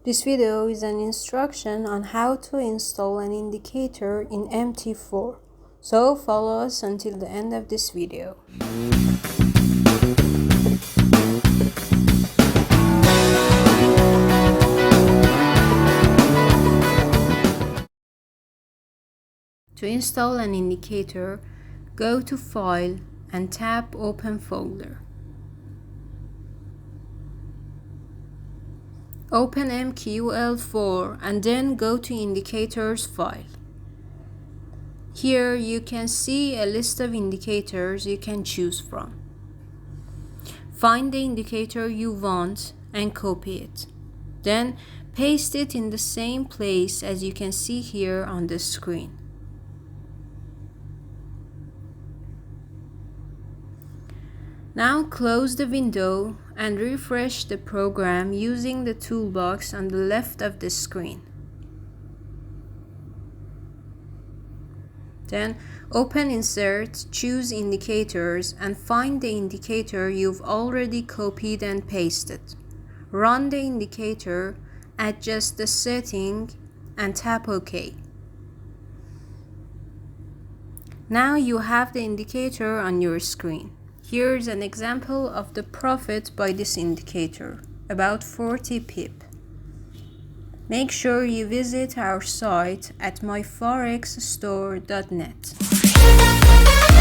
This video is an instruction on how to install an indicator in MT4. So follow us until the end of this video. To install an indicator, go to File and tap Open Folder. Open MQL4 and then go to Indicators file. Here you can see a list of indicators you can choose from. Find the indicator you want and copy it. Then paste it in the same place as you can see here on the screen. Now close the window and refresh the program using the toolbox on the left of the screen. Then open Insert, choose Indicators and find the indicator you've already copied and pasted. Run the indicator, adjust the setting and tap OK. Now you have the indicator on your screen. Here's an example of the profit by this indicator, about 40 pip. Make sure you visit our site at myforexstore.net.